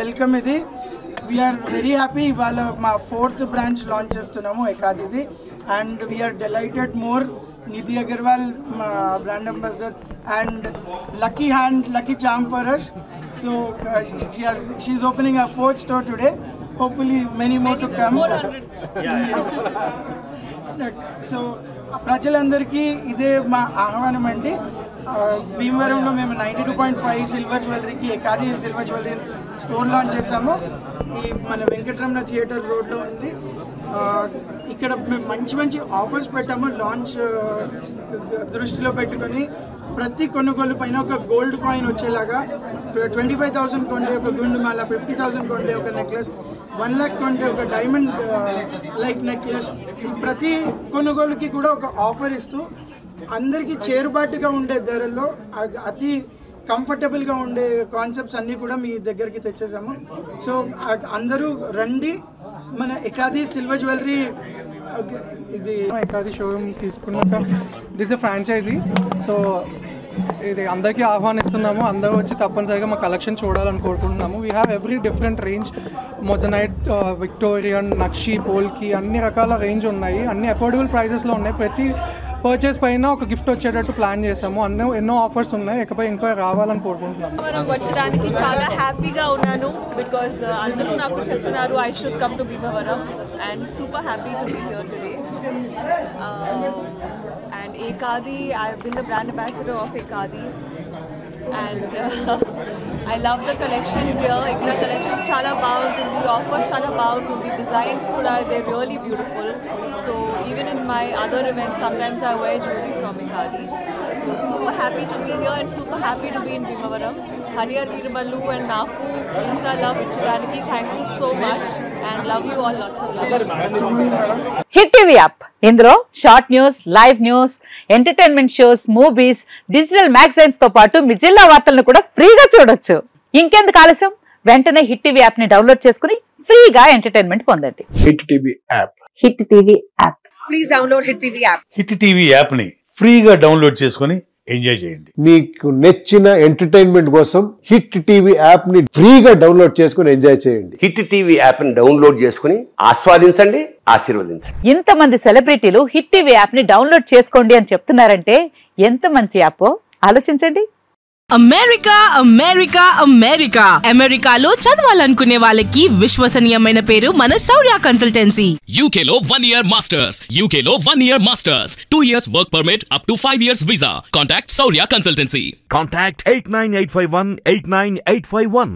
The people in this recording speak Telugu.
వెల్కమ్ ఇది. We are very happy. ఇవాళ మా 4th బ్రాంచ్ లాంచ్ చేస్తున్నాము ఎకాదిది. And we are delighted more. Nidhi Agarwal మా brand ambassador and lucky charm for us. So she's opening her 4th store today. Hopefully many more to come. Yes. So ప్రజలందరికీ ఇదే మా ఆహ్వానం అండి. భీమవరంలో మేము 92.5 సిల్వర్ జ్యువెలరీకి ఎకాది సిల్వర్ జ్యువెలరీ స్టోర్ లాంచ్ చేసాము. ఈ మన వెంకటరమణ థియేటర్ రోడ్లో ఉంది. ఇక్కడ మేము మంచి ఆఫర్స్ పెట్టాము. లాంచ్ దృష్టిలో పెట్టుకొని ప్రతి కొనుగోలు పైన ఒక గోల్డ్ కాయిన్ వచ్చేలాగా 25,000 కొంటే ఒక గుండు మాల, 50,000 కొంటే ఒక నెక్లెస్, 1 lakh కొంటే ఒక డైమండ్ లైక్ నెక్లెస్, ప్రతి కొనుగోలుకి కూడా ఒక ఆఫర్ ఇస్తూ అందరికీ చేరుబాటుగా ఉండే ధరల్లో అతి కంఫర్టబుల్గా ఉండే కాన్సెప్ట్స్ అన్నీ కూడా మీ దగ్గరికి తెచ్చేసాము. సో అందరూ రండి. మన ఎకాది సిల్వర్ జ్యువెలరీ ఇది ఎకాది షోరూమ్ తీసుకున్నాక దిస్ ఎ ఫ్రాంచైజీ. సో ఇది అందరికీ ఆహ్వానిస్తున్నాము. అందరూ వచ్చి తప్పనిసరిగా మా కలెక్షన్ చూడాలని కోరుకుంటున్నాము. We have every different range. Moissanite, Victorian, nakshi, polki అన్ని రకాల రేంజ్ ఉన్నాయి. అన్ని అఫోర్డబుల్ ప్రైజెస్లో ఉన్నాయి. ప్రతి పర్చేస్ పైన ఒక గిఫ్ట్ వచ్చేటట్టు ప్లాన్ చేసాము. ఎన్నో ఆఫర్స్ ఉన్నాయి. ఇకపై ఇంకా రావాలని కోరుకుంటున్నాము. వచ్చడానికి చాలా హ్యాపీగా ఉన్నాను. బికాజ్ అందరూ నాకు చెప్తున్నారు I should come to Bhimavaram and super happy to be here today. And Ekadi, I've been the brand ambassador of Ekadi, and I love the collections here. Ikkada collections chala baaguntundi, offers chala baaguntundi, designs kuda they're really beautiful. So even in my other events, sometimes I wear jewelry from Ekadi. So super happy to be here and super happy to be in Bhimavaram. Hariyar Veeramallu and Naku inta love ichchadaniki thank you so much and love you all, lots of love. Hit TV app, ఇందులో short news, live news, entertainment shows, movies, digital magazines తో పాటు మీ జిల్లా వార్తలను కూడా ఫ్రీగా చూడొచ్చు. ఇంకెందుకు ఆలస్యం, వెంటనే హిట్ టీవీ యాప్ ని డౌన్లోడ్ చేసుకుని ఫ్రీగా ఎంటర్టైన్మెంట్ పొందండి. Hit TV app. Hit TV app. Please download hit TV app. Hit TV app ని ఫ్రీగా డౌన్లోడ్ చేసుకుని ఎంజాయ్ చేయండి. మీకు నచ్చిన ఎంటర్టైన్మెంట్ కోసం హిట్ టీవీ యాప్ ని ఫ్రీగా డౌన్లోడ్ చేసుకుని ఎంజాయ్ చేయండి. హిట్ టీవీ యాప్ ని డౌన్లోడ్ చేసుకుని ఆస్వాదించండి, ఆశీర్వదించండి. ఇంతమంది సెలబ్రిటీలు హిట్ టీవీ యాప్ ని డౌన్లోడ్ చేసుకోండి అని చెప్తున్నారంటే ఎంత మంచి యాప్ ఆలోచించండి. అమెరికా అమెరికా అమెరికా అమెరికాలో చదవాలనుకునే వాళ్ళకి విశ్వసనీయమైన పేరు మన శౌర్య కన్సల్టెన్సీ. UK లో 1 year masters, UK లో 1 year masters, 2 years work permit up to 5 years visa. Contact Saurya Consultancy. Contact 89851 89851.